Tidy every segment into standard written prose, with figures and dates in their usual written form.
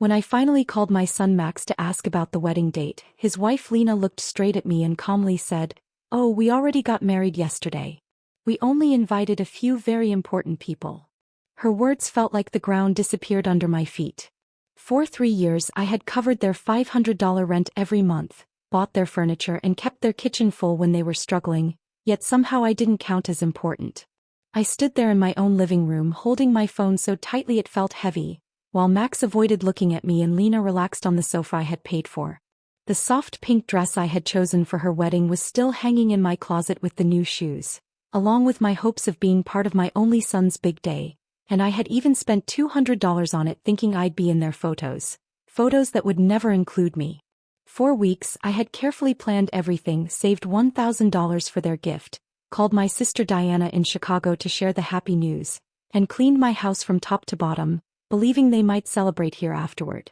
When I finally called my son Max to ask about the wedding date, his wife Lena looked straight at me and calmly said, "Oh, we already got married yesterday. We only invited a few very important people." Her words felt like the ground disappeared under my feet. For 3 years I had covered their $500 rent every month, bought their furniture and kept their kitchen full when they were struggling, yet somehow I didn't count as important. I stood there in my own living room holding my phone so tightly it felt heavy, while Max avoided looking at me and Lena relaxed on the sofa I had paid for. The soft pink dress I had chosen for her wedding was still hanging in my closet with the new shoes, along with my hopes of being part of my only son's big day, and I had even spent $200 on it thinking I'd be in their photos that would never include me. For weeks I had carefully planned everything, saved $1,000 for their gift, called my sister Diana in Chicago to share the happy news, and cleaned my house from top to bottom, believing they might celebrate here afterward.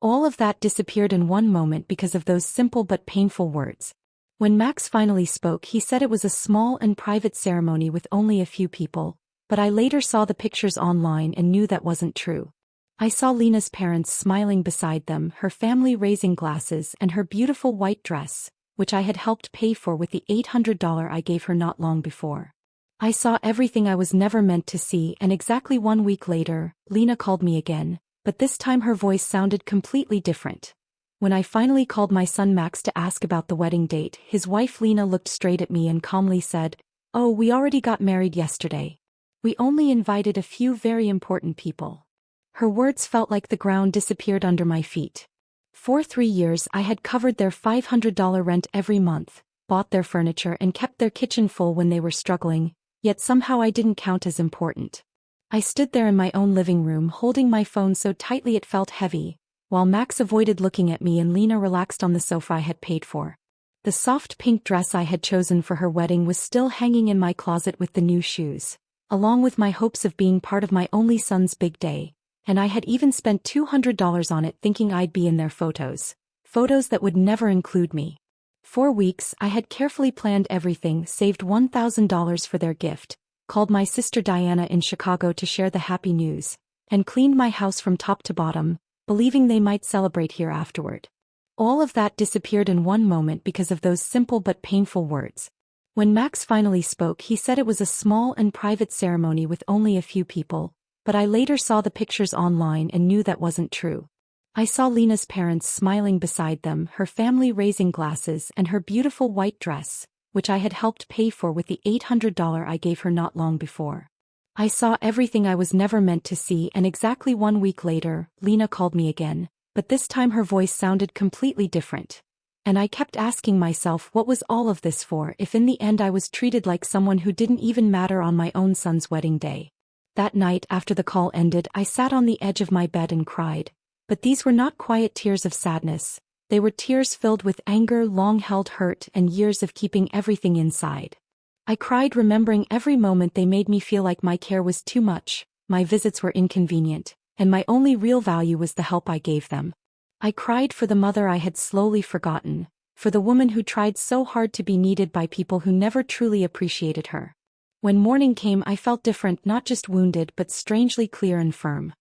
All of that disappeared in one moment because of those simple but painful words. When Max finally spoke, he said it was a small and private ceremony with only a few people, but I later saw the pictures online and knew that wasn't true. I saw Lena's parents smiling beside them, her family raising glasses, and her beautiful white dress, which I had helped pay for with the $800 I gave her not long before. I saw everything I was never meant to see, and exactly 1 week later, Lena called me again, but this time her voice sounded completely different. When I finally called my son Max to ask about the wedding date, his wife Lena looked straight at me and calmly said, "Oh, we already got married yesterday. We only invited a few very important people." Her words felt like the ground disappeared under my feet. For 3 years I had covered their $500 rent every month, bought their furniture and kept their kitchen full when they were struggling, yet somehow I didn't count as important. I stood there in my own living room holding my phone so tightly it felt heavy, while Max avoided looking at me and Lena relaxed on the sofa I had paid for. The soft pink dress I had chosen for her wedding was still hanging in my closet with the new shoes, along with my hopes of being part of my only son's big day, and I had even spent $200 on it thinking I'd be in their photos that would never include me. For weeks I had carefully planned everything, saved $1,000 for their gift, called my sister Diana in Chicago to share the happy news, and cleaned my house from top to bottom, believing they might celebrate here afterward. All of that disappeared in one moment because of those simple but painful words. When Max finally spoke, he said it was a small and private ceremony with only a few people, but I later saw the pictures online and knew that wasn't true. I saw Lena's parents smiling beside them, her family raising glasses, and her beautiful white dress, which I had helped pay for with the $800 I gave her not long before. I saw everything I was never meant to see, and exactly 1 week later, Lena called me again, but this time her voice sounded completely different. And I kept asking myself, what was all of this for if in the end I was treated like someone who didn't even matter on my own son's wedding day? That night after the call ended, I sat on the edge of my bed and cried. But these were not quiet tears of sadness. They were tears filled with anger, long-held hurt, and years of keeping everything inside. I cried remembering every moment they made me feel like my care was too much, my visits were inconvenient, and my only real value was the help I gave them. I cried for the mother I had slowly forgotten, for the woman who tried so hard to be needed by people who never truly appreciated her. When morning came, I felt different, not just wounded but strangely clear and firm.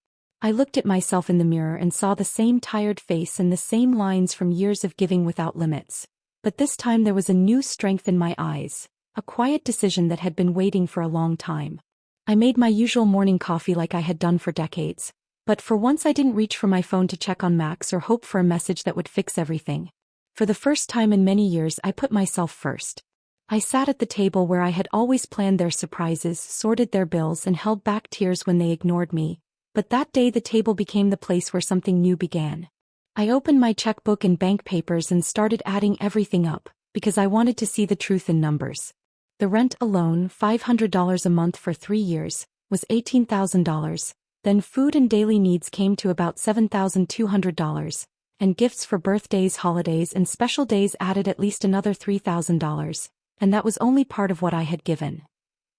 I looked at myself in the mirror and saw the same tired face and the same lines from years of giving without limits. But this time there was a new strength in my eyes, a quiet decision that had been waiting for a long time. I made my usual morning coffee like I had done for decades, but for once I didn't reach for my phone to check on Max or hope for a message that would fix everything. For the first time in many years I put myself first. I sat at the table where I had always planned their surprises, sorted their bills, and held back tears when they ignored me. But that day the table became the place where something new began. I opened my checkbook and bank papers and started adding everything up, because I wanted to see the truth in numbers. The rent alone, $500 a month for 3 years, was $18,000, then food and daily needs came to about $7,200, and gifts for birthdays, holidays, and special days added at least another $3,000, and that was only part of what I had given.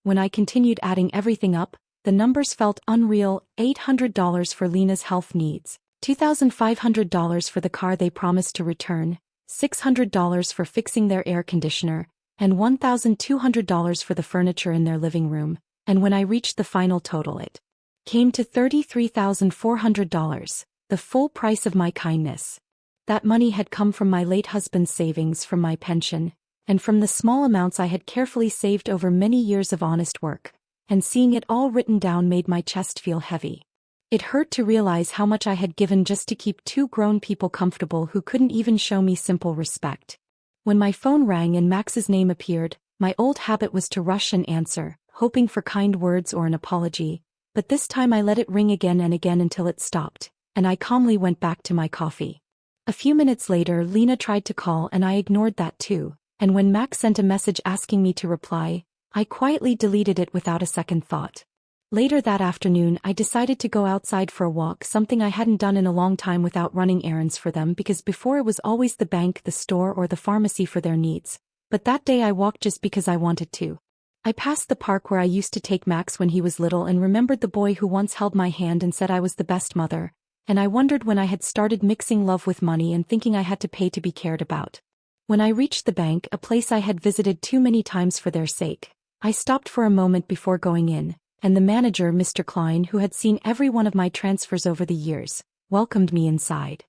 When I continued adding everything up, the numbers felt unreal: $800 for Lena's health needs, $2,500 for the car they promised to return, $600 for fixing their air conditioner, and $1,200 for the furniture in their living room, and when I reached the final total it came to $33,400, the full price of my kindness. That money had come from my late husband's savings, from my pension, and from the small amounts I had carefully saved over many years of honest work, and seeing it all written down made my chest feel heavy. It hurt to realize how much I had given just to keep two grown people comfortable who couldn't even show me simple respect. When my phone rang and Max's name appeared, my old habit was to rush and answer, hoping for kind words or an apology, but this time I let it ring again and again until it stopped, and I calmly went back to my coffee. A few minutes later, Lena tried to call and I ignored that too, and when Max sent a message asking me to reply, I quietly deleted it without a second thought. Later that afternoon, I decided to go outside for a walk, something I hadn't done in a long time without running errands for them, because before it was always the bank, the store, or the pharmacy for their needs. But that day I walked just because I wanted to. I passed the park where I used to take Max when he was little and remembered the boy who once held my hand and said I was the best mother, and I wondered when I had started mixing love with money and thinking I had to pay to be cared about. When I reached the bank, a place I had visited too many times for their sake, I stopped for a moment before going in, and the manager, Mr. Klein, who had seen every one of my transfers over the years, welcomed me inside.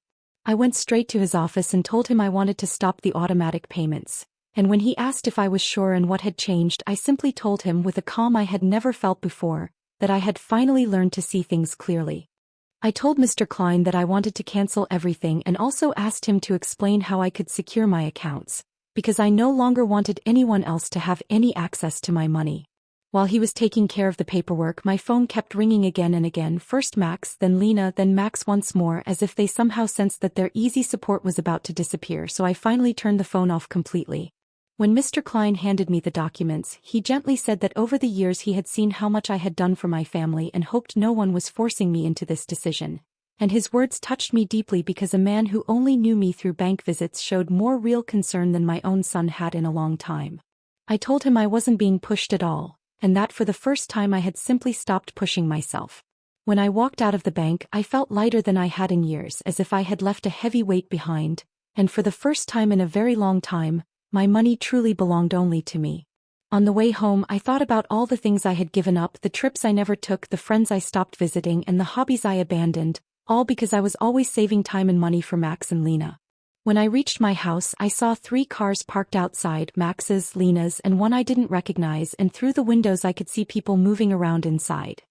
I went straight to his office and told him I wanted to stop the automatic payments, and when he asked if I was sure and what had changed, I simply told him with a calm I had never felt before, that I had finally learned to see things clearly. I told Mr. Klein that I wanted to cancel everything and also asked him to explain how I could secure my accounts, because I no longer wanted anyone else to have any access to my money. While he was taking care of the paperwork, my phone kept ringing again and again, first Max, then Lena, then Max once more, as if they somehow sensed that their easy support was about to disappear, so I finally turned the phone off completely. When Mr. Klein handed me the documents, he gently said that over the years he had seen how much I had done for my family and hoped no one was forcing me into this decision. And his words touched me deeply because a man who only knew me through bank visits showed more real concern than my own son had in a long time. I told him I wasn't being pushed at all, and that for the first time I had simply stopped pushing myself. When I walked out of the bank, I felt lighter than I had in years, as if I had left a heavy weight behind, and for the first time in a very long time, my money truly belonged only to me. On the way home, I thought about all the things I had given up, the trips I never took, the friends I stopped visiting, and the hobbies I abandoned, all because I was always saving time and money for Max and Lena. When I reached my house, I saw 3 cars parked outside, Max's, Lena's, and one I didn't recognize, and through the windows I could see people moving around inside.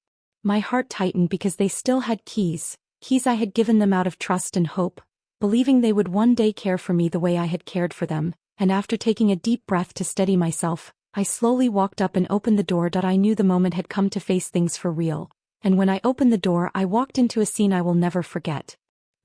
My heart tightened because they still had keys I had given them out of trust and hope, believing they would one day care for me the way I had cared for them, and after taking a deep breath to steady myself, I slowly walked up and opened the door. I knew the moment had come to face things for real, and when I opened the door I walked into a scene I will never forget.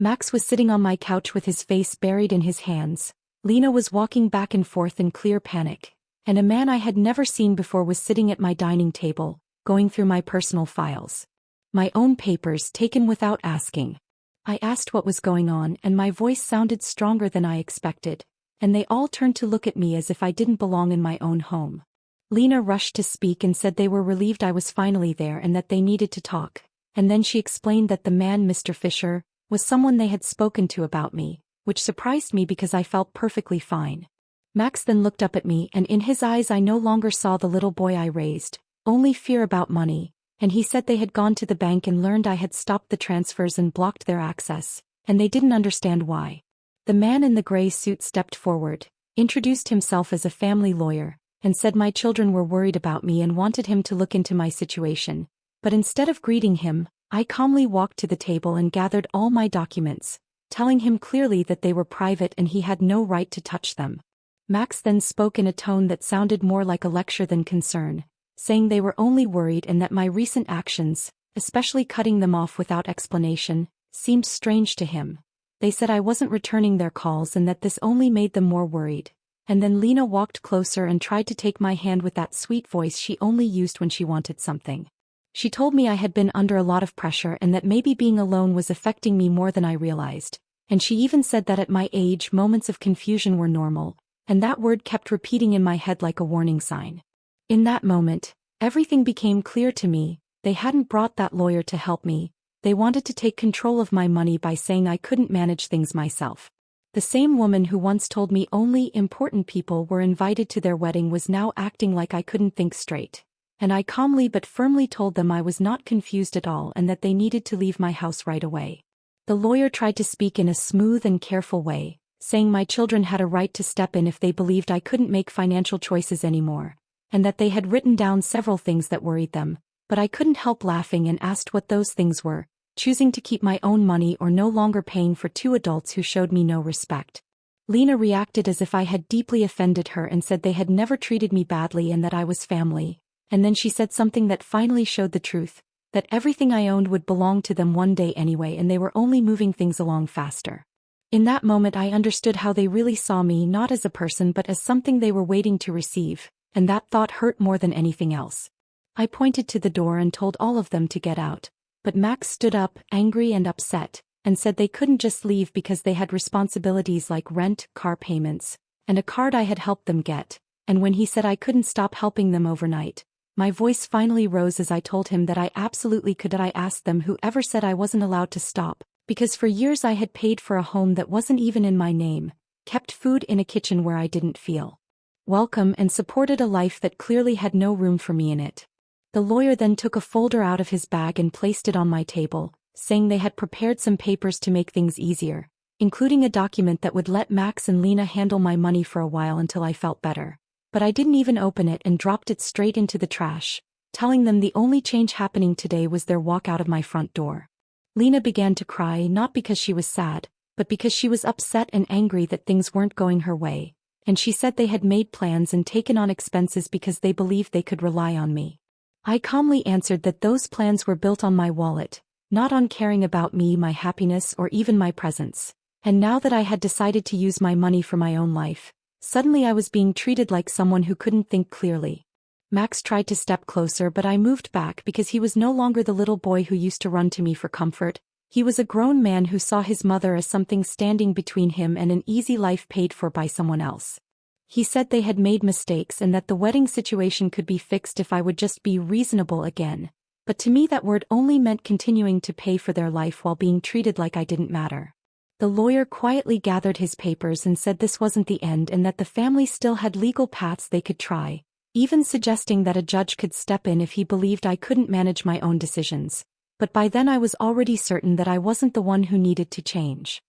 Max was sitting on my couch with his face buried in his hands, Lena was walking back and forth in clear panic, and a man I had never seen before was sitting at my dining table, going through my personal files. My own papers taken without asking. I asked what was going on, and my voice sounded stronger than I expected, and they all turned to look at me as if I didn't belong in my own home. Lena rushed to speak and said they were relieved I was finally there and that they needed to talk, and then she explained that the man, Mr. Fisher, was someone they had spoken to about me, which surprised me because I felt perfectly fine. Max then looked up at me, and in his eyes I no longer saw the little boy I raised, only fear about money, and he said they had gone to the bank and learned I had stopped the transfers and blocked their access, and they didn't understand why. The man in the gray suit stepped forward, introduced himself as a family lawyer, and said my children were worried about me and wanted him to look into my situation, but instead of greeting him, I calmly walked to the table and gathered all my documents, telling him clearly that they were private and he had no right to touch them. Max then spoke in a tone that sounded more like a lecture than concern, saying they were only worried and that my recent actions, especially cutting them off without explanation, seemed strange to him. They said I wasn't returning their calls and that this only made them more worried. And then Lena walked closer and tried to take my hand with that sweet voice she only used when she wanted something. She told me I had been under a lot of pressure and that maybe being alone was affecting me more than I realized, and she even said that at my age moments of confusion were normal, and that word kept repeating in my head like a warning sign. In that moment, everything became clear to me. They hadn't brought that lawyer to help me, they wanted to take control of my money by saying I couldn't manage things myself. The same woman who once told me only important people were invited to their wedding was now acting like I couldn't think straight. And I calmly but firmly told them I was not confused at all and that they needed to leave my house right away. The lawyer tried to speak in a smooth and careful way, saying my children had a right to step in if they believed I couldn't make financial choices anymore, and that they had written down several things that worried them, but I couldn't help laughing and asked what those things were, choosing to keep my own money or no longer paying for two adults who showed me no respect. Lena reacted as if I had deeply offended her and said they had never treated me badly and that I was family, and then she said something that finally showed the truth, that everything I owned would belong to them one day anyway and they were only moving things along faster. In that moment I understood how they really saw me not as a person but as something they were waiting to receive, and that thought hurt more than anything else. I pointed to the door and told all of them to get out, but Max stood up, angry and upset, and said they couldn't just leave because they had responsibilities like rent, car payments, and a card I had helped them get, and when he said I couldn't stop helping them overnight, my voice finally rose as I told him that I absolutely could. I asked them whoever said I wasn't allowed to stop, because for years I had paid for a home that wasn't even in my name, kept food in a kitchen where I didn't feel welcome and supported a life that clearly had no room for me in it. The lawyer then took a folder out of his bag and placed it on my table, saying they had prepared some papers to make things easier, including a document that would let Max and Lena handle my money for a while until I felt better. But I didn't even open it and dropped it straight into the trash, telling them the only change happening today was their walk out of my front door. Lena began to cry not because she was sad, but because she was upset and angry that things weren't going her way, and she said they had made plans and taken on expenses because they believed they could rely on me. I calmly answered that those plans were built on my wallet, not on caring about me, my happiness, or even my presence. And now that I had decided to use my money for my own life, suddenly I was being treated like someone who couldn't think clearly. Max tried to step closer but I moved back because he was no longer the little boy who used to run to me for comfort. He was a grown man who saw his mother as something standing between him and an easy life paid for by someone else. He said they had made mistakes and that the wedding situation could be fixed if I would just be reasonable again. But to me that word only meant continuing to pay for their life while being treated like I didn't matter. The lawyer quietly gathered his papers and said this wasn't the end and that the family still had legal paths they could try, even suggesting that a judge could step in if he believed I couldn't manage my own decisions. But by then I was already certain that I wasn't the one who needed to change.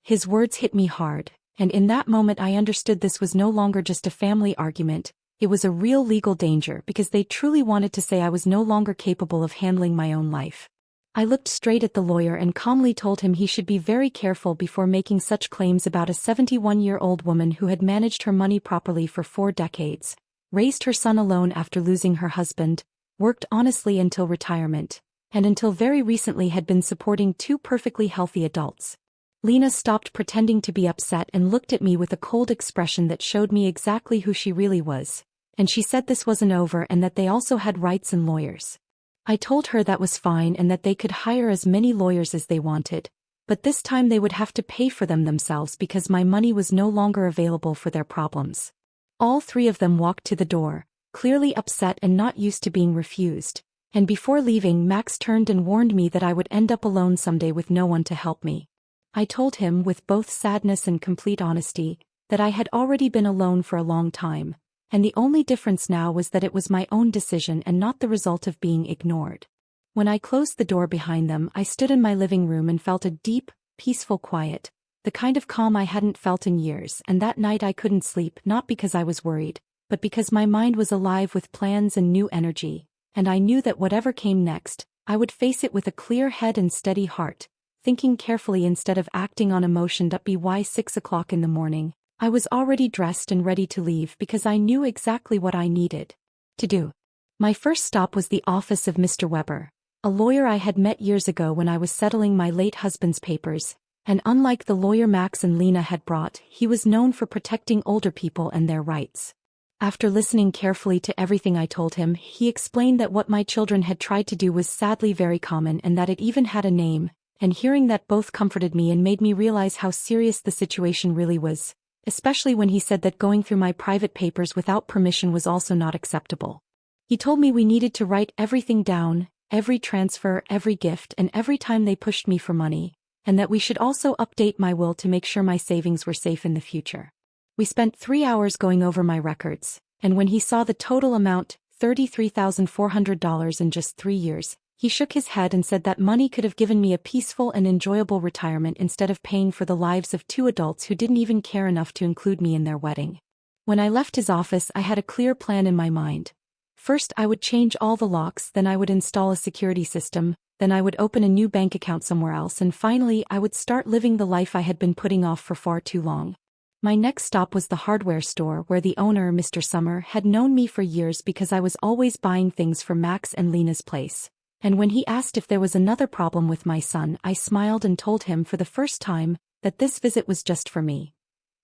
His words hit me hard, and in that moment I understood this was no longer just a family argument, it was a real legal danger because they truly wanted to say I was no longer capable of handling my own life. I looked straight at the lawyer and calmly told him he should be very careful before making such claims about a 71-year-old woman who had managed her money properly for 4 decades, raised her son alone after losing her husband, worked honestly until retirement, and until very recently had been supporting 2 perfectly healthy adults. Lena stopped pretending to be upset and looked at me with a cold expression that showed me exactly who she really was, and she said this wasn't over and that they also had rights and lawyers. I told her that was fine and that they could hire as many lawyers as they wanted, but this time they would have to pay for them themselves because my money was no longer available for their problems. All 3 of them walked to the door, clearly upset and not used to being refused, and before leaving Max turned and warned me that I would end up alone someday with no one to help me. I told him with both sadness and complete honesty that I had already been alone for a long time, and the only difference now was that it was my own decision and not the result of being ignored. When I closed the door behind them, I stood in my living room and felt a deep, peaceful quiet, the kind of calm I hadn't felt in years, and that night I couldn't sleep not because I was worried, but because my mind was alive with plans and new energy, and I knew that whatever came next, I would face it with a clear head and steady heart, thinking carefully instead of acting on emotion. By 6 o'clock in the morning, I was already dressed and ready to leave because I knew exactly what I needed to do. My first stop was the office of Mr. Weber, a lawyer I had met years ago when I was settling my late husband's papers, and unlike the lawyer Max and Lena had brought, he was known for protecting older people and their rights. After listening carefully to everything I told him, he explained that what my children had tried to do was sadly very common and that it even had a name, and hearing that both comforted me and made me realize how serious the situation really was, especially when he said that going through my private papers without permission was also not acceptable. He told me we needed to write everything down, every transfer, every gift, and every time they pushed me for money, and that we should also update my will to make sure my savings were safe in the future. We spent 3 hours going over my records, and when he saw the total amount, $33,400 in just 3 years, He shook his head and said that money could have given me a peaceful and enjoyable retirement instead of paying for the lives of two adults who didn't even care enough to include me in their wedding. When I left his office, I had a clear plan in my mind. First, I would change all the locks, then I would install a security system, then I would open a new bank account somewhere else, and finally I would start living the life I had been putting off for far too long. My next stop was the hardware store where the owner, Mr. Summer, had known me for years because I was always buying things for Max and Lena's place. And when he asked if there was another problem with my son, I smiled and told him for the first time that this visit was just for me.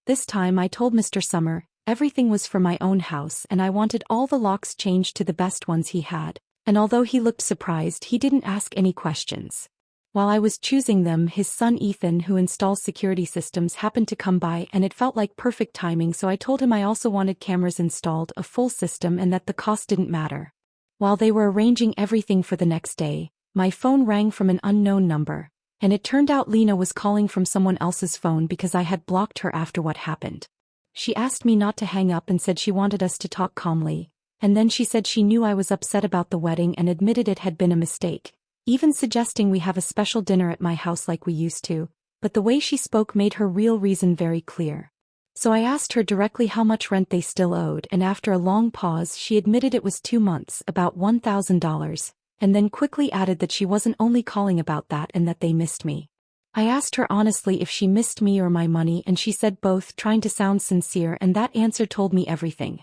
This time I told Mr. Summer everything was for my own house and I wanted all the locks changed to the best ones he had, and although he looked surprised, he didn't ask any questions. While I was choosing them, his son Ethan, who installs security systems, happened to come by and it felt like perfect timing, so I told him I also wanted cameras installed, a full system, and that the cost didn't matter. While they were arranging everything for the next day, my phone rang from an unknown number, and it turned out Lena was calling from someone else's phone because I had blocked her after what happened. She asked me not to hang up and said she wanted us to talk calmly, and then she said she knew I was upset about the wedding and admitted it had been a mistake, even suggesting we have a special dinner at my house like we used to, but the way she spoke made her real reason very clear. So I asked her directly how much rent they still owed, and after a long pause she admitted it was 2 months, about $1,000, and then quickly added that she wasn't only calling about that and that they missed me. I asked her honestly if she missed me or my money, and she said both, trying to sound sincere, and that answer told me everything.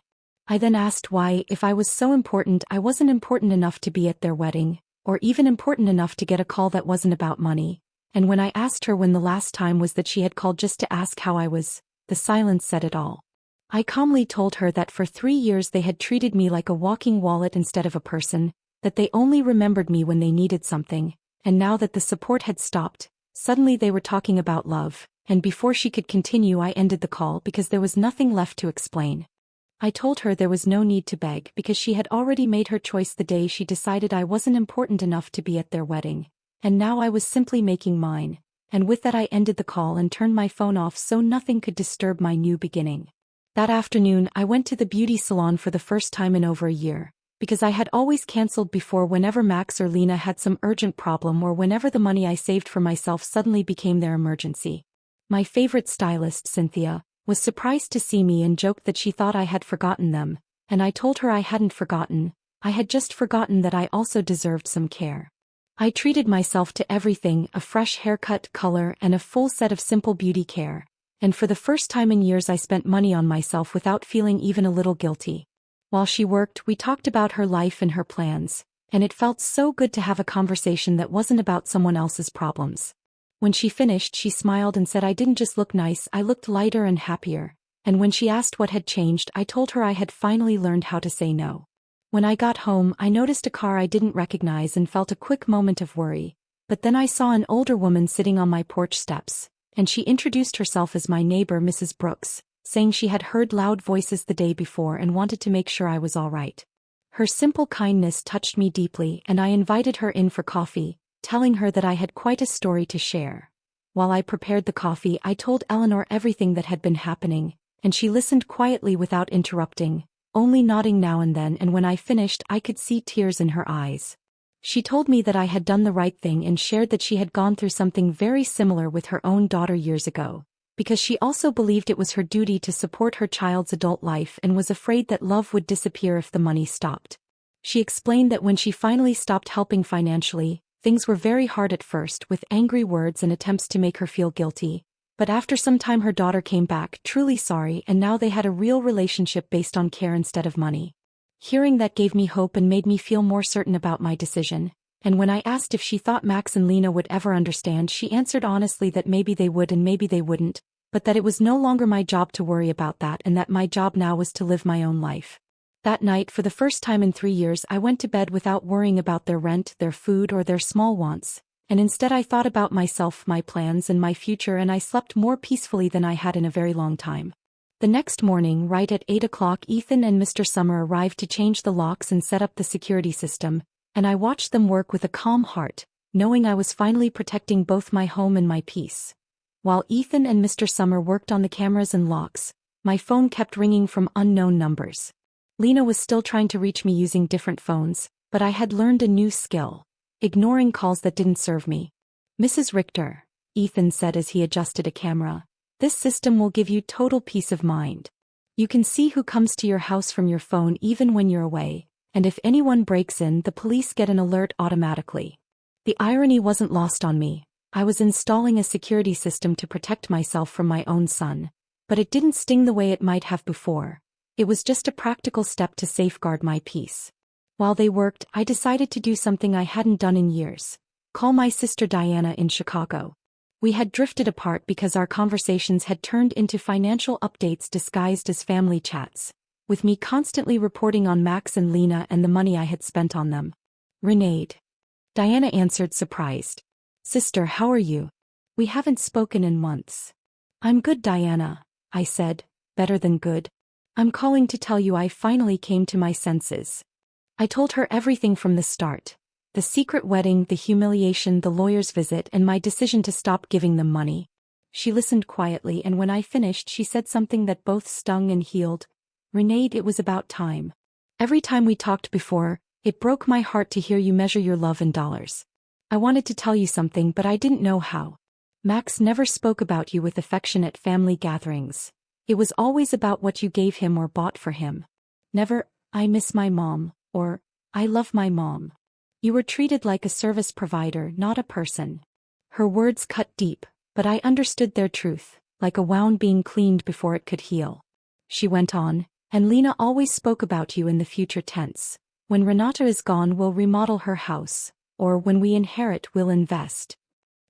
I then asked why, if I was so important, I wasn't important enough to be at their wedding, or even important enough to get a call that wasn't about money, and when I asked her when the last time was that she had called just to ask how I was, the silence said it all. I calmly told her that for 3 years they had treated me like a walking wallet instead of a person, that they only remembered me when they needed something, and now that the support had stopped, suddenly they were talking about love, and before she could continue I ended the call because there was nothing left to explain. I told her there was no need to beg because she had already made her choice the day she decided I wasn't important enough to be at their wedding, and now I was simply making mine, and with that I ended the call and turned my phone off so nothing could disturb my new beginning. That afternoon I went to the beauty salon for the first time in over a year, because I had always cancelled before whenever Max or Lena had some urgent problem or whenever the money I saved for myself suddenly became their emergency. My favorite stylist, Cynthia, was surprised to see me and joked that she thought I had forgotten them, and I told her I hadn't forgotten, I had just forgotten that I also deserved some care. I treated myself to everything, a fresh haircut, color, and a full set of simple beauty care, and for the first time in years I spent money on myself without feeling even a little guilty. While she worked, we talked about her life and her plans, and it felt so good to have a conversation that wasn't about someone else's problems. When she finished, she smiled and said I didn't just look nice, I looked lighter and happier, and when she asked what had changed, I told her I had finally learned how to say no. When I got home, I noticed a car I didn't recognize and felt a quick moment of worry, but then I saw an older woman sitting on my porch steps, and she introduced herself as my neighbor, Mrs. Brooks, saying she had heard loud voices the day before and wanted to make sure I was all right. Her simple kindness touched me deeply, and I invited her in for coffee, telling her that I had quite a story to share. While I prepared the coffee, I told Eleanor everything that had been happening, and she listened quietly without interrupting, only nodding now and then, and when I finished I could see tears in her eyes. She told me that I had done the right thing and shared that she had gone through something very similar with her own daughter years ago, because she also believed it was her duty to support her child's adult life and was afraid that love would disappear if the money stopped. She explained that when she finally stopped helping financially, things were very hard at first, with angry words and attempts to make her feel guilty, but after some time her daughter came back, truly sorry, and now they had a real relationship based on care instead of money. Hearing that gave me hope and made me feel more certain about my decision, and when I asked if she thought Max and Lena would ever understand, she answered honestly that maybe they would and maybe they wouldn't, but that it was no longer my job to worry about that and that my job now was to live my own life. That night, for the first time in 3 years, I went to bed without worrying about their rent, their food, or their small wants, and instead I thought about myself, my plans, and my future, and I slept more peacefully than I had in a very long time. The next morning, right at 8 o'clock, Ethan and Mr. Summer arrived to change the locks and set up the security system, and I watched them work with a calm heart, knowing I was finally protecting both my home and my peace. While Ethan and Mr. Summer worked on the cameras and locks, my phone kept ringing from unknown numbers. Lena was still trying to reach me using different phones, but I had learned a new skill. ignoring calls that didn't serve me. Mrs. Richter, Ethan said as he adjusted a camera, this system will give you total peace of mind. You can see who comes to your house from your phone even when you're away, and if anyone breaks in, the police get an alert automatically. The irony wasn't lost on me. I was installing a security system to protect myself from my own son, but it didn't sting the way it might have before. It was just a practical step to safeguard my peace. While they worked, I decided to do something I hadn't done in years. Call my sister Diana in Chicago. We had drifted apart because our conversations had turned into financial updates disguised as family chats, with me constantly reporting on Max and Lena and the money I had spent on them. Renee. Diana answered, surprised. Sister, how are you? We haven't spoken in months. I'm good, Diana, I said, better than good. I'm calling to tell you I finally came to my senses. I told her everything from the start. The secret wedding, the humiliation, the lawyer's visit, and my decision to stop giving them money. She listened quietly, and when I finished she said something that both stung and healed. Renee, it was about time. Every time we talked before, it broke my heart to hear you measure your love in dollars. I wanted to tell you something, but I didn't know how. Max never spoke about you with affection at family gatherings. It was always about what you gave him or bought for him. Never, I miss my mom, or, I love my mom. You were treated like a service provider, not a person. Her words cut deep, but I understood their truth, like a wound being cleaned before it could heal. She went on, and Lena always spoke about you in the future tense. When Renata is gone, we'll remodel her house, or when we inherit, we'll invest.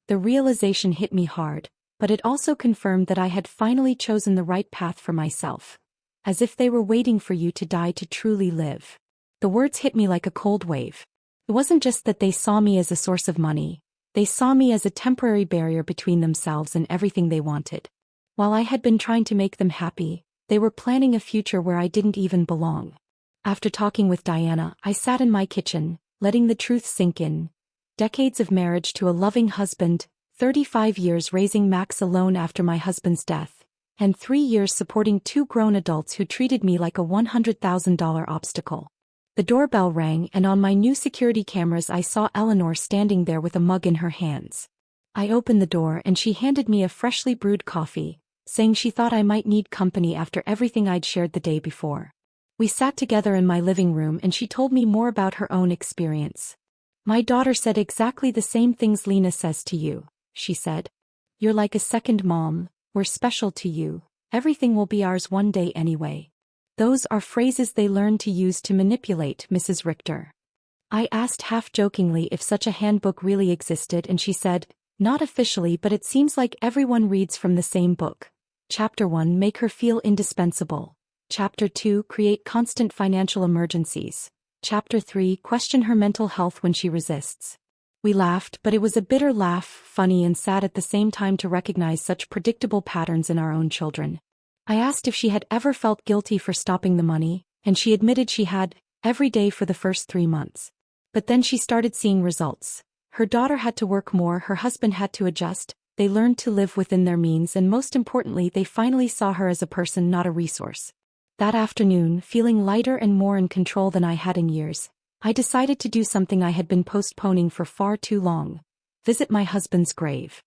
The realization hit me hard, but it also confirmed that I had finally chosen the right path for myself. As if they were waiting for you to die to truly live. The words hit me like a cold wave. It wasn't just that they saw me as a source of money, they saw me as a temporary barrier between themselves and everything they wanted. While I had been trying to make them happy, they were planning a future where I didn't even belong. After talking with Diana, I sat in my kitchen, letting the truth sink in. Decades of marriage to a loving husband, 35 years raising Max alone after my husband's death, and 3 years supporting 2 grown adults who treated me like a $100,000 obstacle. The doorbell rang, and on my new security cameras I saw Eleanor standing there with a mug in her hands. I opened the door and she handed me a freshly brewed coffee, saying she thought I might need company after everything I'd shared the day before. We sat together in my living room and she told me more about her own experience. My daughter said exactly the same things Lena says to you, she said. You're like a second mom, we're special to you, everything will be ours one day anyway. Those are phrases they learned to use to manipulate Mrs. Richter. I asked half-jokingly if such a handbook really existed and she said, not officially, but it seems like everyone reads from the same book. Chapter 1, make her feel indispensable. Chapter 2, create constant financial emergencies. Chapter 3, question her mental health when she resists. We laughed, but it was a bitter laugh, funny and sad at the same time to recognize such predictable patterns in our own children. I asked if she had ever felt guilty for stopping the money, and she admitted she had, every day for the first 3 months. But then she started seeing results. Her daughter had to work more, her husband had to adjust, they learned to live within their means, and most importantly, they finally saw her as a person, not a resource. That afternoon, feeling lighter and more in control than I had in years, I decided to do something I had been postponing for far too long. Visit my husband's grave.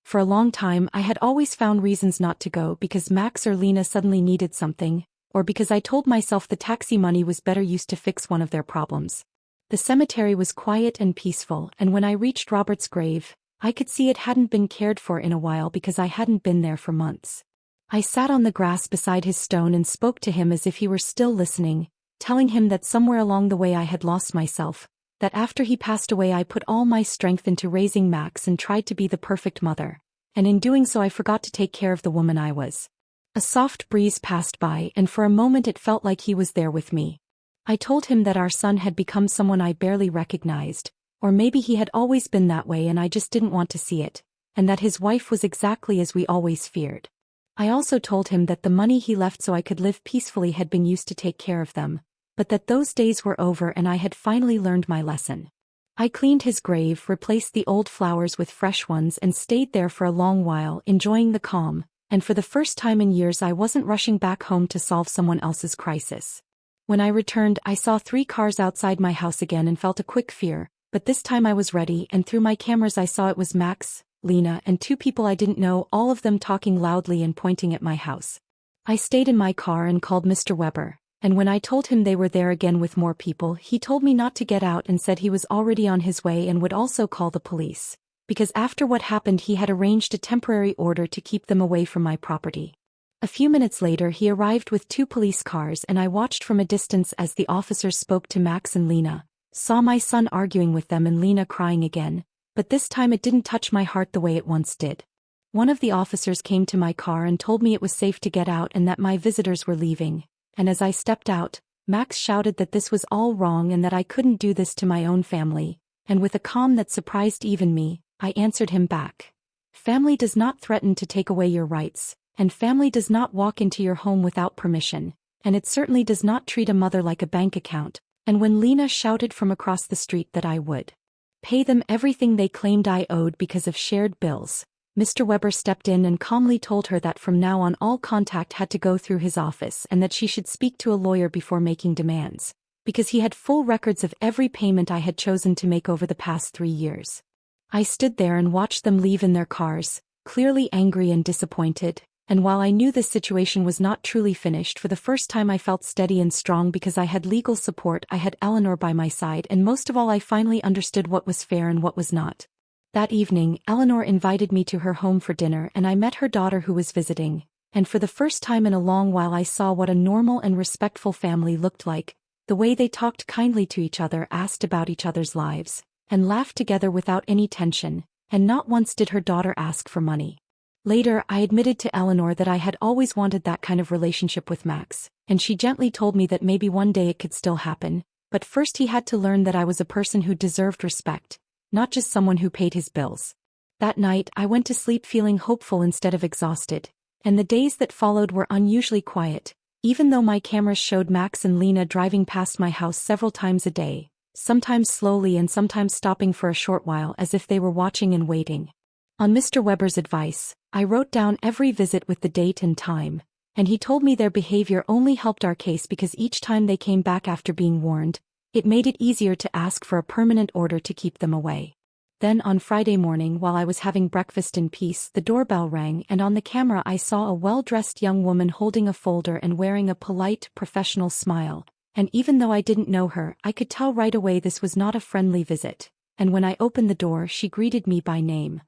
For a long time I had always found reasons not to go because Max or Lena suddenly needed something, or because I told myself the taxi money was better used to fix one of their problems. The cemetery was quiet and peaceful, and when I reached Robert's grave, I could see it hadn't been cared for in a while because I hadn't been there for months. I sat on the grass beside his stone and spoke to him as if he were still listening, telling him that somewhere along the way I had lost myself, that after he passed away I put all my strength into raising Max and tried to be the perfect mother, and in doing so I forgot to take care of the woman I was. A soft breeze passed by, and for a moment it felt like he was there with me. I told him that our son had become someone I barely recognized, or maybe he had always been that way and I just didn't want to see it, and that his wife was exactly as we always feared. I also told him that the money he left so I could live peacefully had been used to take care of them, but that those days were over and I had finally learned my lesson. I cleaned his grave, replaced the old flowers with fresh ones and stayed there for a long while, enjoying the calm, and for the first time in years I wasn't rushing back home to solve someone else's crisis. When I returned, I saw 3 cars outside my house again and felt a quick fear, But this time I was ready, and through my cameras I saw it was Max, Lena, and two people I didn't know, all of them talking loudly and pointing at my house. I stayed in my car and called Mr. Weber, and when I told him they were there again with more people, he told me not to get out and said he was already on his way and would also call the police, because after what happened he had arranged a temporary order to keep them away from my property. A few minutes later he arrived with 2 police cars, and I watched from a distance as the officers spoke to Max and Lena, saw my son arguing with them and Lena crying again, but this time it didn't touch my heart the way it once did. One of the officers came to my car and told me it was safe to get out and that my visitors were leaving, and as I stepped out, Max shouted that this was all wrong and that I couldn't do this to my own family, and with a calm that surprised even me, I answered him back. Family does not threaten to take away your rights, and family does not walk into your home without permission, and it certainly does not treat a mother like a bank account. And when Lena shouted from across the street that I would pay them everything they claimed I owed because of shared bills, Mr. Weber stepped in and calmly told her that from now on all contact had to go through his office and that she should speak to a lawyer before making demands, because he had full records of every payment I had chosen to make over the past 3 years. I stood there and watched them leave in their cars, clearly angry and disappointed, and while I knew this situation was not truly finished, for the first time I felt steady and strong because I had legal support, I had Eleanor by my side, and most of all I finally understood what was fair and what was not. That evening, Eleanor invited me to her home for dinner and I met her daughter who was visiting, and for the first time in a long while I saw what a normal and respectful family looked like, the way they talked kindly to each other, asked about each other's lives, and laughed together without any tension, and not once did her daughter ask for money. Later, I admitted to Eleanor that I had always wanted that kind of relationship with Max, and she gently told me that maybe one day it could still happen, but first he had to learn that I was a person who deserved respect, not just someone who paid his bills. That night, I went to sleep feeling hopeful instead of exhausted, and the days that followed were unusually quiet, even though my cameras showed Max and Lena driving past my house several times a day, sometimes slowly and sometimes stopping for a short while as if they were watching and waiting. On Mr. Weber's advice, I wrote down every visit with the date and time, and he told me their behavior only helped our case because each time they came back after being warned, it made it easier to ask for a permanent order to keep them away. Then on Friday morning while I was having breakfast in peace, the doorbell rang and on the camera I saw a well-dressed young woman holding a folder and wearing a polite, professional smile, and even though I didn't know her, I could tell right away this was not a friendly visit, and when I opened the door she greeted me by name.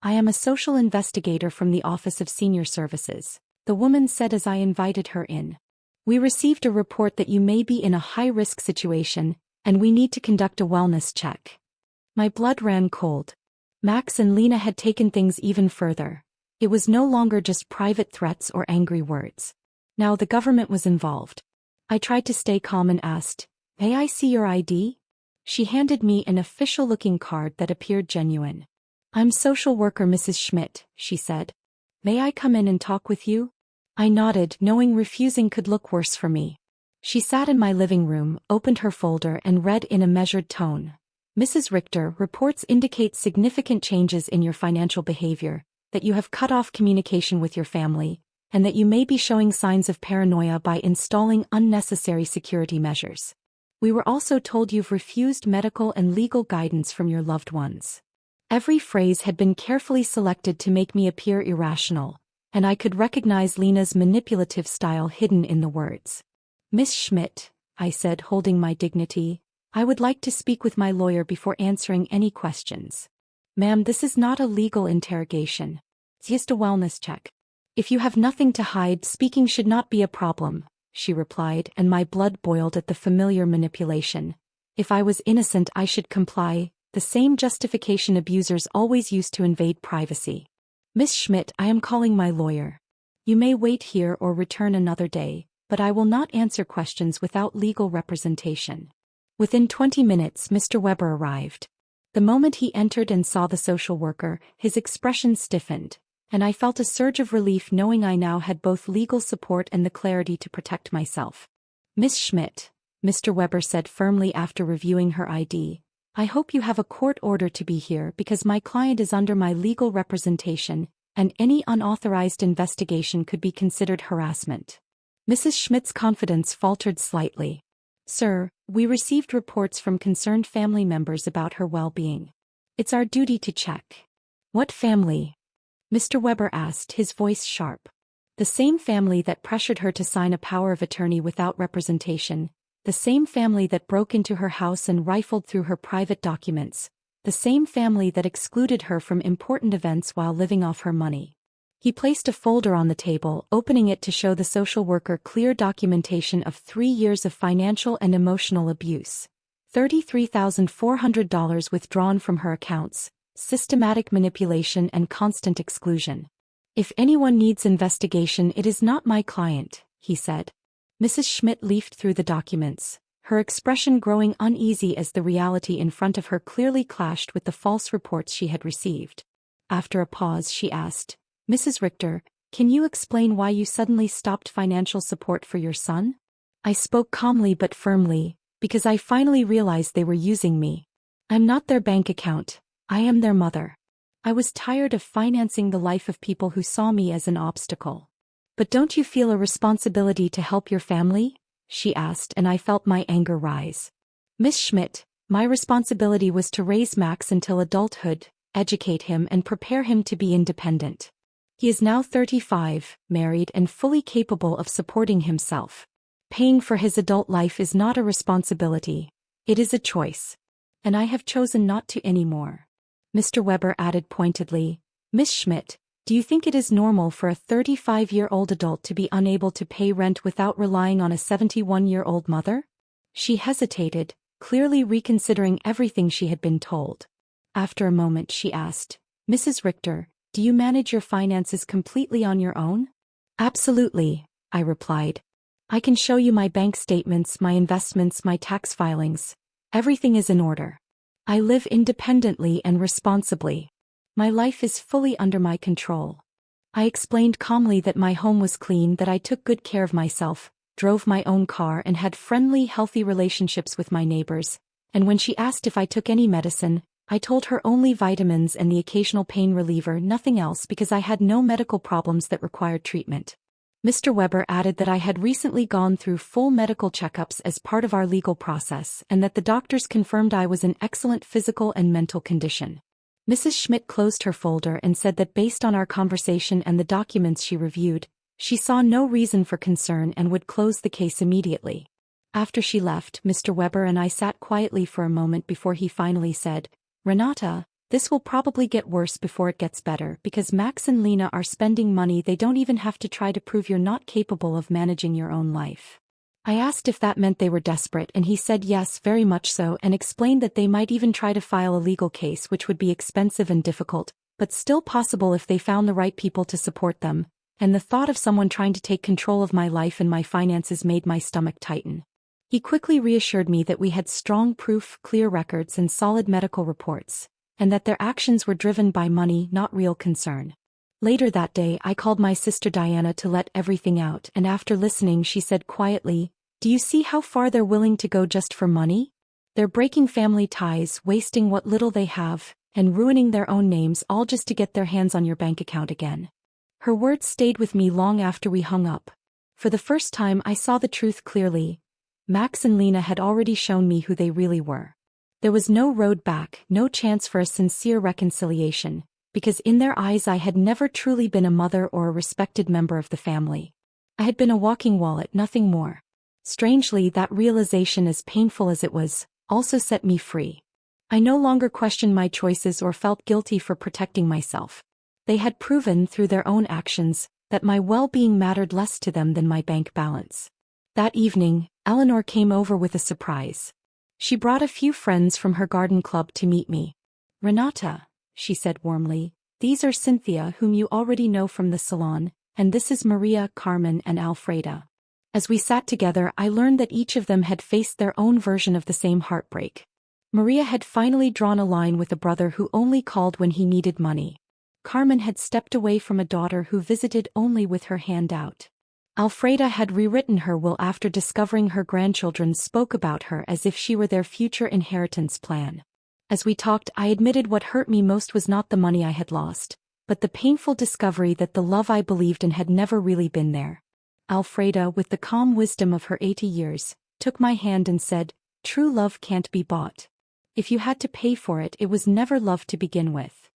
"I am a social investigator from the Office of Senior Services," the woman said as I invited her in. "We received a report that you may be in a high-risk situation, and we need to conduct a wellness check." My blood ran cold. Max and Lena had taken things even further. It was no longer just private threats or angry words. Now the government was involved. I tried to stay calm and asked, "May I see your ID?" She handed me an official-looking card that appeared genuine. "I'm social worker Mrs. Schmidt," she said. "May I come in and talk with you?" I nodded, knowing refusing could look worse for me. She sat in my living room, opened her folder and read in a measured tone. "Mrs. Richter, reports indicate significant changes in your financial behavior, that you have cut off communication with your family, and that you may be showing signs of paranoia by installing unnecessary security measures. We were also told you've refused medical and legal guidance from your loved ones." Every phrase had been carefully selected to make me appear irrational, and I could recognize Lena's manipulative style hidden in the words. "Miss Schmidt," I said, holding my dignity, "I would like to speak with my lawyer before answering any questions." "Ma'am, this is not a legal interrogation. It's just a wellness check. If you have nothing to hide, speaking should not be a problem," she replied, and my blood boiled at the familiar manipulation. If I was innocent, I should comply. The same justification abusers always use to invade privacy. "Miss Schmidt, I am calling my lawyer. You may wait here or return another day, but I will not answer questions without legal representation." Within 20 minutes, Mr. Weber arrived. The moment he entered and saw the social worker, his expression stiffened, and I felt a surge of relief knowing I now had both legal support and the clarity to protect myself. "Miss Schmidt," Mr. Weber said firmly after reviewing her ID, "I hope you have a court order to be here because my client is under my legal representation, and any unauthorized investigation could be considered harassment." Mrs. Schmidt's confidence faltered slightly. Sir, we received reports from concerned family members about her well-being. It's our duty to check. What family? Mr. Weber asked, his voice sharp. The same family that pressured her to sign a power of attorney without representation, the same family that broke into her house and rifled through her private documents, the same family that excluded her from important events while living off her money. He placed a folder on the table, opening it to show the social worker clear documentation of 3 years of financial and emotional abuse, $33,400 withdrawn from her accounts, systematic manipulation and constant exclusion. If anyone needs investigation, it is not my client, he said. Mrs. Schmidt leafed through the documents, her expression growing uneasy as the reality in front of her clearly clashed with the false reports she had received. After a pause, she asked, Mrs. Richter, can you explain why you suddenly stopped financial support for your son? I spoke calmly but firmly, because I finally realized they were using me. I'm not their bank account, I am their mother. I was tired of financing the life of people who saw me as an obstacle. But don't you feel a responsibility to help your family? She asked, and I felt my anger rise. Miss Schmidt, my responsibility was to raise Max until adulthood, educate him and prepare him to be independent. He is now 35, married and fully capable of supporting himself. Paying for his adult life is not a responsibility, it is a choice. And I have chosen not to anymore. Mr. Weber added pointedly, Miss Schmidt, do you think it is normal for a 35-year-old adult to be unable to pay rent without relying on a 71-year-old mother? She hesitated, clearly reconsidering everything she had been told. After a moment she asked, Mrs. Richter, do you manage your finances completely on your own? Absolutely, I replied. I can show you my bank statements, my investments, my tax filings. Everything is in order. I live independently and responsibly. My life is fully under my control. I explained calmly that my home was clean, that I took good care of myself, drove my own car and had friendly, healthy relationships with my neighbors, and when she asked if I took any medicine, I told her only vitamins and the occasional pain reliever, nothing else, because I had no medical problems that required treatment. Mr. Weber added that I had recently gone through full medical checkups as part of our legal process and that the doctors confirmed I was in excellent physical and mental condition. Mrs. Schmidt closed her folder and said that based on our conversation and the documents she reviewed, she saw no reason for concern and would close the case immediately. After she left, Mr. Weber and I sat quietly for a moment before he finally said, Renata, this will probably get worse before it gets better because Max and Lena are spending money they don't even have to try to prove you're not capable of managing your own life. I asked if that meant they were desperate and he said yes, very much so, and explained that they might even try to file a legal case which would be expensive and difficult, but still possible if they found the right people to support them, and the thought of someone trying to take control of my life and my finances made my stomach tighten. He quickly reassured me that we had strong proof, clear records and solid medical reports, and that their actions were driven by money, not real concern. Later that day I called my sister Diana to let everything out, and after listening she said quietly, do you see how far they're willing to go just for money? They're breaking family ties, wasting what little they have, and ruining their own names, all just to get their hands on your bank account again. Her words stayed with me long after we hung up. For the first time I saw the truth clearly. Max and Lena had already shown me who they really were. There was no road back, no chance for a sincere reconciliation, because in their eyes I had never truly been a mother or a respected member of the family. I had been a walking wallet, nothing more. Strangely, that realization, as painful as it was, also set me free. I no longer questioned my choices or felt guilty for protecting myself. They had proven through their own actions that my well-being mattered less to them than my bank balance. That evening, Eleanor came over with a surprise. She brought a few friends from her garden club to meet me. Renata, she said warmly, these are Cynthia, whom you already know from the salon, and this is Maria, Carmen, and Alfreda. As we sat together, I learned that each of them had faced their own version of the same heartbreak. Maria had finally drawn a line with a brother who only called when he needed money. Carmen had stepped away from a daughter who visited only with her hand out. Alfreda had rewritten her will after discovering her grandchildren spoke about her as if she were their future inheritance plan. As we talked, I admitted what hurt me most was not the money I had lost, but the painful discovery that the love I believed in had never really been there. Alfreda, with the calm wisdom of her 80 years, took my hand and said, "True love can't be bought. If you had to pay for it, it was never love to begin with."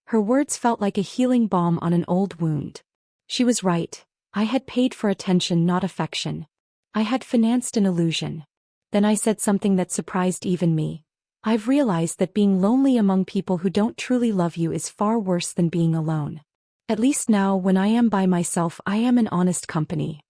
Her words felt like a healing balm on an old wound. She was right. I had paid for attention, not affection. I had financed an illusion. Then I said something that surprised even me. "I've realized that being lonely among people who don't truly love you is far worse than being alone. At least now, when I am by myself, I am in honest company."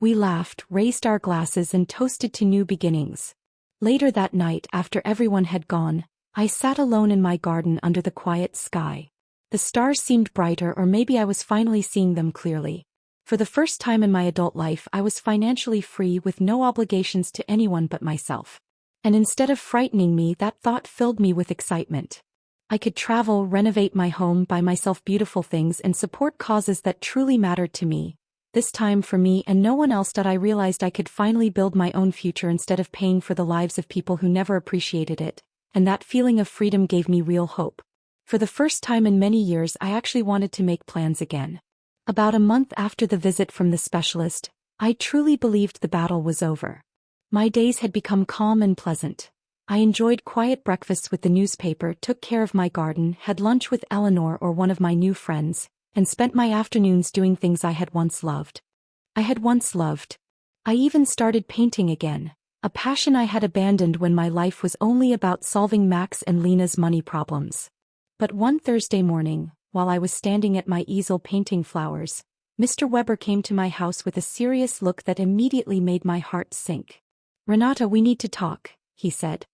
We laughed, raised our glasses, and toasted to new beginnings. Later that night, after everyone had gone, I sat alone in my garden under the quiet sky. The stars seemed brighter, or maybe I was finally seeing them clearly. For the first time in my adult life, I was financially free with no obligations to anyone but myself. And instead of frightening me, that thought filled me with excitement. I could travel, renovate my home, buy myself beautiful things, and support causes that truly mattered to me. This time for me and no one else. I realized I could finally build my own future instead of paying for the lives of people who never appreciated it, and that feeling of freedom gave me real hope. For the first time in many years, I actually wanted to make plans again. About a month after the visit from the specialist, I truly believed the battle was over. My days had become calm and pleasant. I enjoyed quiet breakfasts with the newspaper, took care of my garden, had lunch with Eleanor or one of my new friends, and spent my afternoons doing things I had once loved. I even started painting again, a passion I had abandoned when my life was only about solving Max and Lena's money problems. But one Thursday morning, while I was standing at my easel painting flowers, Mr. Weber came to my house with a serious look that immediately made my heart sink. "Renata, we need to talk," he said.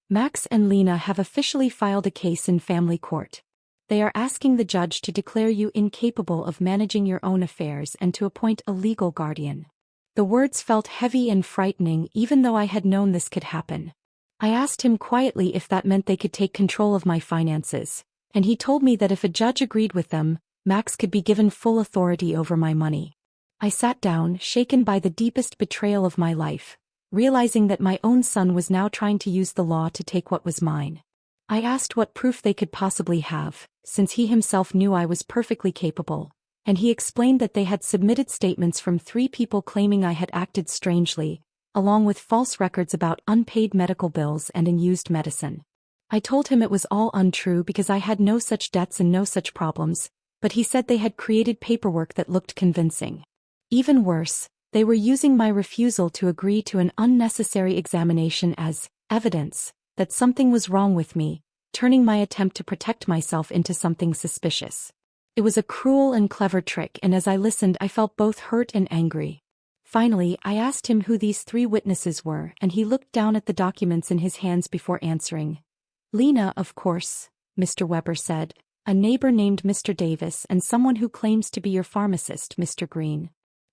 "Max and Lena have officially filed a case in family court. They are asking the judge to declare you incapable of managing your own affairs and to appoint a legal guardian." The words felt heavy and frightening, even though I had known this could happen. I asked him quietly if that meant they could take control of my finances, and he told me that if a judge agreed with them, Max could be given full authority over my money. I sat down, shaken by the deepest betrayal of my life, realizing that my own son was now trying to use the law to take what was mine. I asked what proof they could possibly have, since he himself knew I was perfectly capable, and he explained that they had submitted statements from 3 people claiming I had acted strangely, along with false records about unpaid medical bills and unused medicine. I told him it was all untrue because I had no such debts and no such problems, but he said they had created paperwork that looked convincing. Even worse, they were using my refusal to agree to an unnecessary examination as evidence that something was wrong with me, turning my attempt to protect myself into something suspicious. It was a cruel and clever trick, and as I listened, I felt both hurt and angry. Finally, I asked him who these 3 witnesses were, and he looked down at the documents in his hands before answering. "Lena, of course," Mr. Weber said, "a neighbor named Mr. Davis, and someone who claims to be your pharmacist, Mr. Green."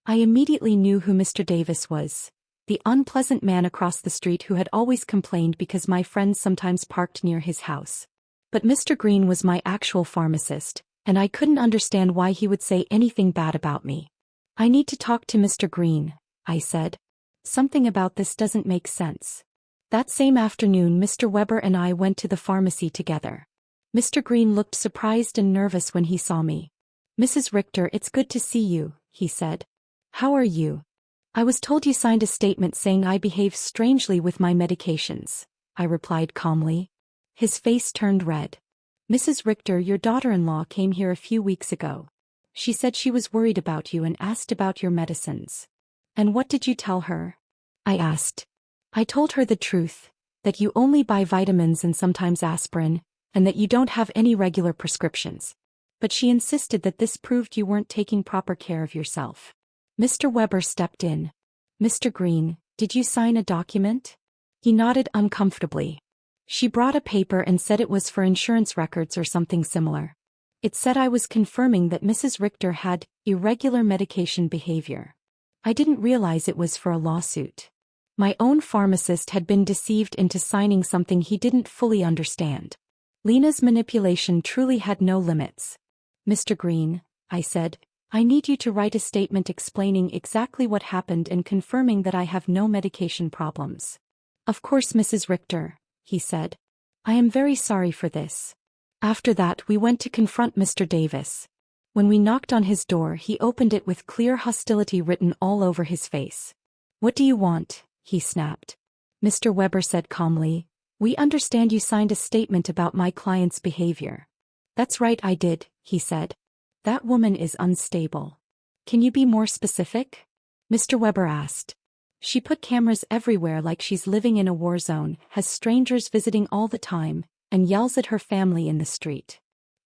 I immediately knew who Mr. Davis was. The unpleasant man across the street who had always complained because my friends sometimes parked near his house. But Mr. Green was my actual pharmacist, and I couldn't understand why he would say anything bad about me. "I need to talk to Mr. Green," I said. "Something about this doesn't make sense." That same afternoon, Mr. Weber and I went to the pharmacy together. Mr. Green looked surprised and nervous when he saw me. "Mrs. Richter, it's good to see you," he said. "How are you?" "I was told you signed a statement saying I behave strangely with my medications," I replied calmly. His face turned red. "Mrs. Richter, your daughter-in-law came here a few weeks ago. She said she was worried about you and asked about your medicines." "And what did you tell her?" I asked. "I told her the truth, that you only buy vitamins and sometimes aspirin, and that you don't have any regular prescriptions. But she insisted that this proved you weren't taking proper care of yourself." Mr. Weber stepped in. "Mr. Green, did you sign a document?" He nodded uncomfortably. "She brought a paper and said it was for insurance records or something similar. It said I was confirming that Mrs. Richter had irregular medication behavior. I didn't realize it was for a lawsuit. My own pharmacist had been deceived into signing something he didn't fully understand. Lena's manipulation truly had no limits." "Mr. Green," I said, "I need you to write a statement explaining exactly what happened and confirming that I have no medication problems." "Of course, Mrs. Richter," he said. "I am very sorry for this." After that, we went to confront Mr. Davis. When we knocked on his door, he opened it with clear hostility written all over his face. "What do you want?" he snapped. Mr. Weber said calmly. "We understand you signed a statement about my client's behavior." "That's right, I did," he said. "That woman is unstable." "Can you be more specific?" Mr. Weber asked. "She put cameras everywhere like she's living in a war zone, has strangers visiting all the time, and yells at her family in the street."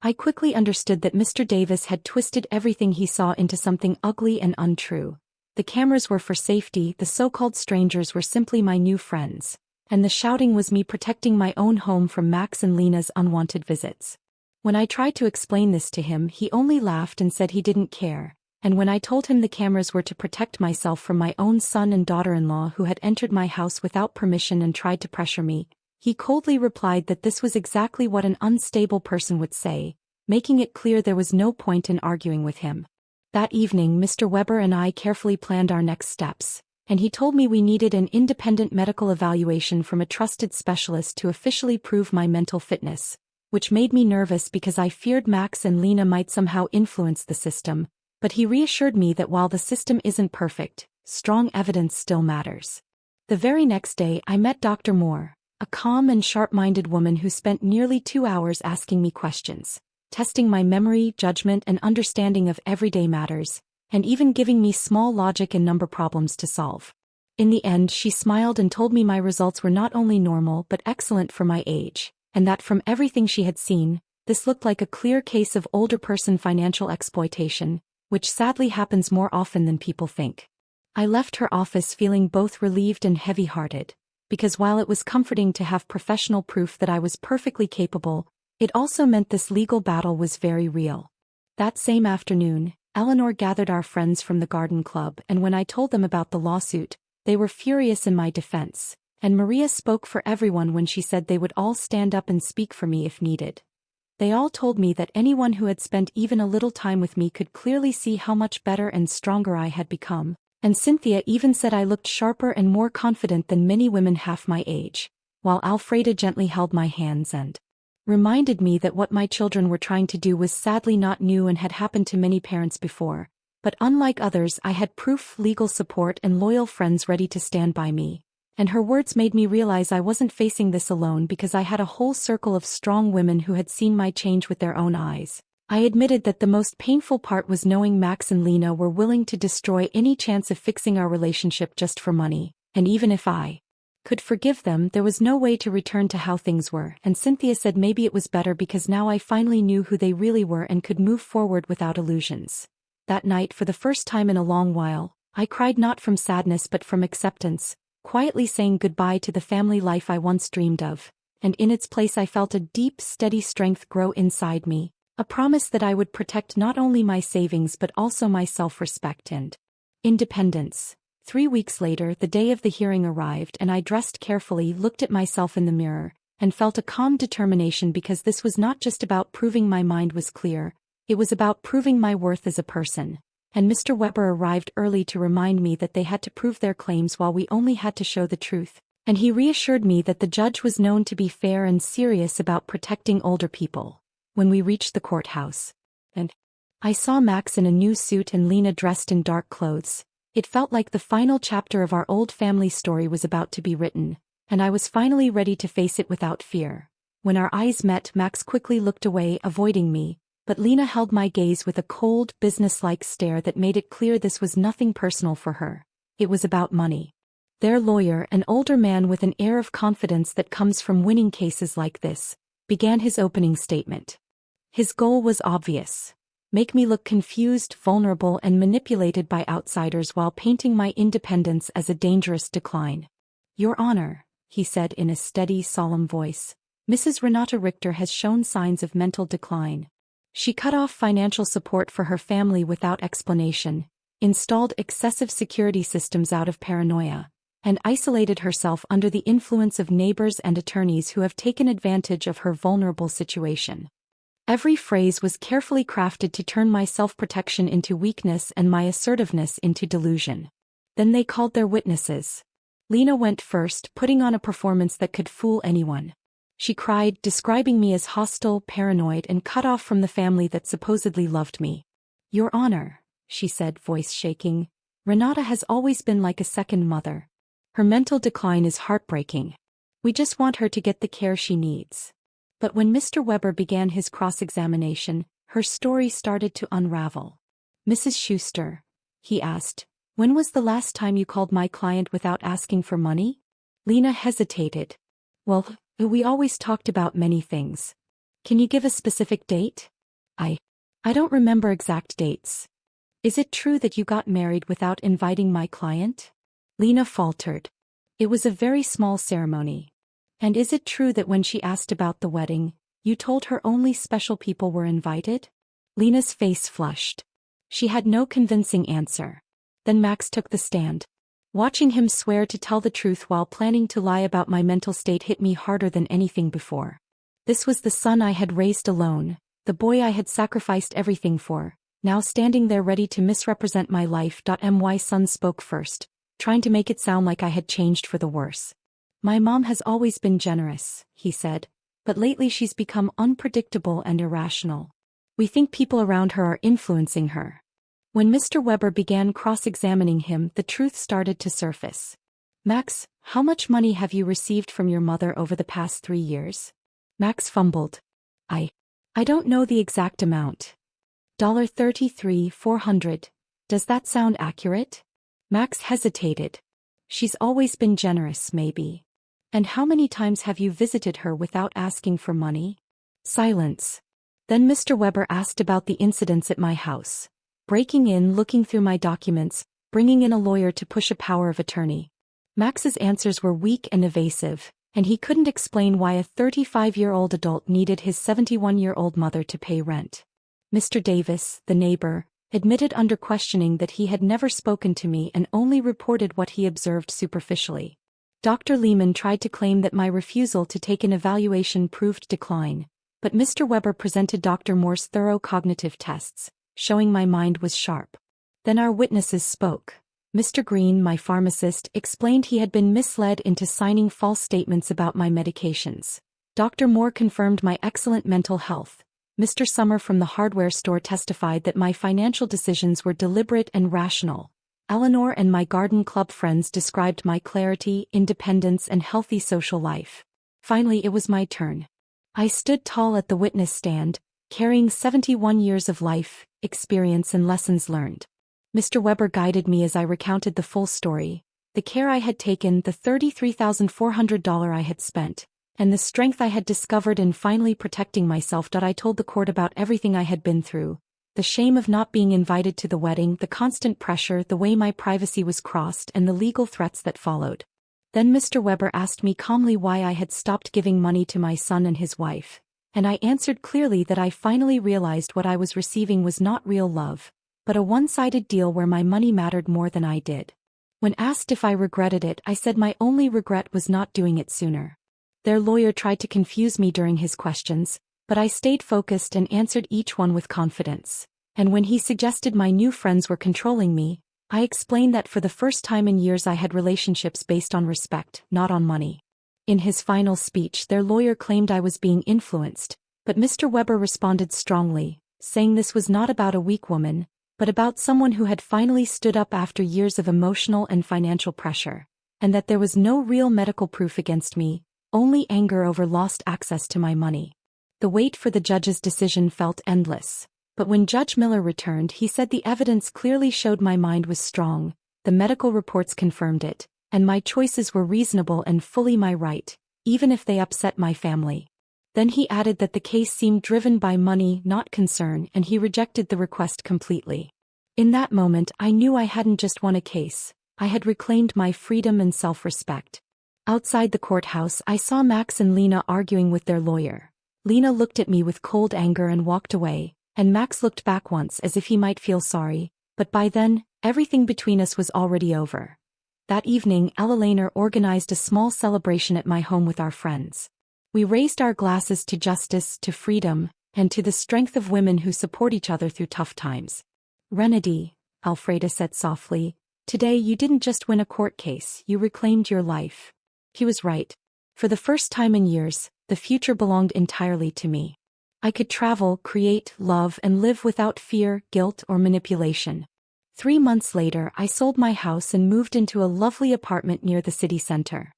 I quickly understood that Mr. Davis had twisted everything he saw into something ugly and untrue. The cameras were for safety, the so-called strangers were simply my new friends, and the shouting was me protecting my own home from Max and Lena's unwanted visits. When I tried to explain this to him, he only laughed and said he didn't care, and when I told him the cameras were to protect myself from my own son and daughter-in-law who had entered my house without permission and tried to pressure me, he coldly replied that this was exactly what an unstable person would say, making it clear there was no point in arguing with him. That evening, Mr. Weber and I carefully planned our next steps, and he told me we needed an independent medical evaluation from a trusted specialist to officially prove my mental fitness, which made me nervous because I feared Max and Lena might somehow influence the system, but he reassured me that while the system isn't perfect, strong evidence still matters. The very next day I met Dr. Moore, a calm and sharp-minded woman who spent nearly 2 hours asking me questions, testing my memory, judgment, and understanding of everyday matters, and even giving me small logic and number problems to solve. In the end, she smiled and told me my results were not only normal but excellent for my age, and that from everything she had seen, this looked like a clear case of older person financial exploitation, which sadly happens more often than people think. I left her office feeling both relieved and heavy-hearted, because while it was comforting to have professional proof that I was perfectly capable, it also meant this legal battle was very real. That same afternoon, Eleanor gathered our friends from the garden club, and when I told them about the lawsuit, they were furious in my defense, and Maria spoke for everyone when she said they would all stand up and speak for me if needed. They all told me that anyone who had spent even a little time with me could clearly see how much better and stronger I had become, and Cynthia even said I looked sharper and more confident than many women half my age, while Alfreda gently held my hands and reminded me that what my children were trying to do was sadly not new and had happened to many parents before, but unlike others I had proof, legal support, and loyal friends ready to stand by me. And her words made me realize I wasn't facing this alone because I had a whole circle of strong women who had seen my change with their own eyes. I admitted that the most painful part was knowing Max and Lena were willing to destroy any chance of fixing our relationship just for money, and even if I could forgive them, there was no way to return to how things were, and Cynthia said maybe it was better because now I finally knew who they really were and could move forward without illusions. That night, for the first time in a long while, I cried not from sadness but from acceptance, quietly saying goodbye to the family life I once dreamed of, and in its place I felt a deep, steady strength grow inside me, a promise that I would protect not only my savings but also my self-respect and independence. 3 weeks later, the day of the hearing arrived and I dressed carefully, looked at myself in the mirror, and felt a calm determination because this was not just about proving my mind was clear, it was about proving my worth as a person. And Mr. Weber arrived early to remind me that they had to prove their claims while we only had to show the truth, and he reassured me that the judge was known to be fair and serious about protecting older people. When we reached the courthouse, and I saw Max in a new suit and Lena dressed in dark clothes, it felt like the final chapter of our old family story was about to be written, and I was finally ready to face it without fear. When our eyes met, Max quickly looked away, avoiding me, but Lena held my gaze with a cold, businesslike stare that made it clear this was nothing personal for her. It was about money. Their lawyer, an older man with an air of confidence that comes from winning cases like this, began his opening statement. His goal was obvious: make me look confused, vulnerable, and manipulated by outsiders while painting my independence as a dangerous decline. "Your Honor," he said in a steady, solemn voice, "Mrs. Renata Richter has shown signs of mental decline. She cut off financial support for her family without explanation, installed excessive security systems out of paranoia, and isolated herself under the influence of neighbors and attorneys who have taken advantage of her vulnerable situation." Every phrase was carefully crafted to turn my self-protection into weakness and my assertiveness into delusion. Then they called their witnesses. Lena went first, putting on a performance that could fool anyone. She cried, describing me as hostile, paranoid, and cut off from the family that supposedly loved me. "Your Honor," she said, voice shaking, "Renata has always been like a second mother. Her mental decline is heartbreaking. We just want her to get the care she needs. But when Mr. Weber began his cross-examination, her story started to unravel. Mrs. Schuster, he asked, when was the last time you called my client without asking for money? Lena hesitated. Well, we always talked about many things. Can you give a specific date? I don't remember exact dates. Is it true that you got married without inviting my client? Lena faltered. It was a very small ceremony. And is it true that when she asked about the wedding, you told her only special people were invited? Lena's face flushed. She had no convincing answer. Then Max took the stand. Watching him swear to tell the truth while planning to lie about my mental state hit me harder than anything before. This was the son I had raised alone, the boy I had sacrificed everything for, now standing there ready to misrepresent my life. My son spoke first, trying to make it sound like I had changed for the worse. My mom has always been generous, he said, but lately she's become unpredictable and irrational. We think people around her are influencing her. When Mr. Weber began cross-examining him, the truth started to surface. Max, how much money have you received from your mother over the past 3 years? Max fumbled. I don't know the exact amount. $33,400. Does that sound accurate? Max hesitated. She's always been generous, maybe. And how many times have you visited her without asking for money? Silence. Then Mr. Weber asked about the incidents at my house. Breaking in, looking through my documents, bringing in a lawyer to push a power of attorney. Max's answers were weak and evasive, and he couldn't explain why a 35-year-old adult needed his 71-year-old mother to pay rent. Mr. Davis, the neighbor, admitted under questioning that he had never spoken to me and only reported what he observed superficially. Dr. Lehman tried to claim that my refusal to take an evaluation proved decline, but Mr. Weber presented Dr. Moore's thorough cognitive tests, showing my mind was sharp. Then our witnesses spoke. Mr. Green, my pharmacist, explained he had been misled into signing false statements about my medications. Dr. Moore confirmed my excellent mental health. Mr. Summer from the hardware store testified that my financial decisions were deliberate and rational. Eleanor and my garden club friends described my clarity, independence, and healthy social life. Finally, it was my turn. I stood tall at the witness stand, carrying 71 years of life, experience, and lessons learned. Mr. Weber guided me as I recounted the full story, the care I had taken, the $33,400 I had spent, and the strength I had discovered in finally protecting myself. I told the court about everything I had been through, the shame of not being invited to the wedding, the constant pressure, the way my privacy was crossed, and the legal threats that followed. Then Mr. Weber asked me calmly why I had stopped giving money to my son and his wife, and I answered clearly that I finally realized what I was receiving was not real love, but a one-sided deal where my money mattered more than I did. When asked if I regretted it, I said my only regret was not doing it sooner. Their lawyer tried to confuse me during his questions, but I stayed focused and answered each one with confidence. And when he suggested my new friends were controlling me, I explained that for the first time in years I had relationships based on respect, not on money. In his final speech, their lawyer claimed I was being influenced, but Mr. Weber responded strongly, saying this was not about a weak woman, but about someone who had finally stood up after years of emotional and financial pressure, and that there was no real medical proof against me, only anger over lost access to my money. The wait for the judge's decision felt endless, but when Judge Miller returned, he said the evidence clearly showed my mind was strong, the medical reports confirmed it, and my choices were reasonable and fully my right, even if they upset my family. Then he added that the case seemed driven by money, not concern, and he rejected the request completely. In that moment, I knew I hadn't just won a case, I had reclaimed my freedom and self-respect. Outside the courthouse, I saw Max and Lena arguing with their lawyer. Lena looked at me with cold anger and walked away, and Max looked back once as if he might feel sorry, but by then, everything between us was already over. That evening, Ella Lehner organized a small celebration at my home with our friends. We raised our glasses to justice, to freedom, and to the strength of women who support each other through tough times. Renedy, Alfreda said softly, today you didn't just win a court case, you reclaimed your life. He was right. For the first time in years, the future belonged entirely to me. I could travel, create, love, and live without fear, guilt, or manipulation. 3 months later, I sold my house and moved into a lovely apartment near the city center.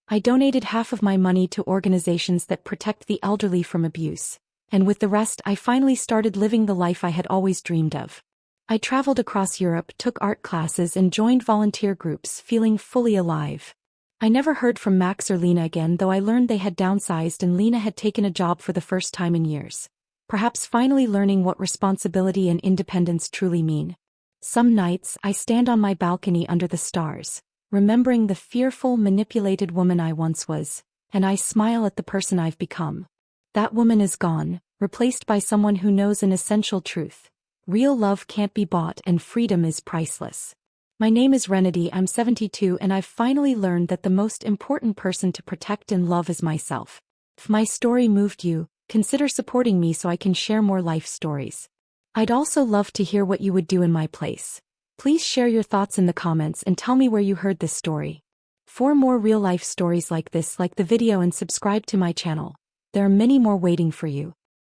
I donated half of my money to organizations that protect the elderly from abuse, and with the rest I finally started living the life I had always dreamed of. I traveled across Europe, took art classes and joined volunteer groups, feeling fully alive. I never heard from Max or Lena again, though I learned they had downsized and Lena had taken a job for the first time in years. Perhaps finally learning what responsibility and independence truly mean. Some nights, I stand on my balcony under the stars, remembering the fearful, manipulated woman I once was, and I smile at the person I've become. That woman is gone, replaced by someone who knows an essential truth. Real love can't be bought and freedom is priceless. My name is Renedy, I'm 72 and I've finally learned that the most important person to protect and love is myself. If my story moved you, consider supporting me so I can share more life stories. I'd also love to hear what you would do in my place. Please share your thoughts in the comments and tell me where you heard this story. For more real-life stories like this, like the video and subscribe to my channel. There are many more waiting for you.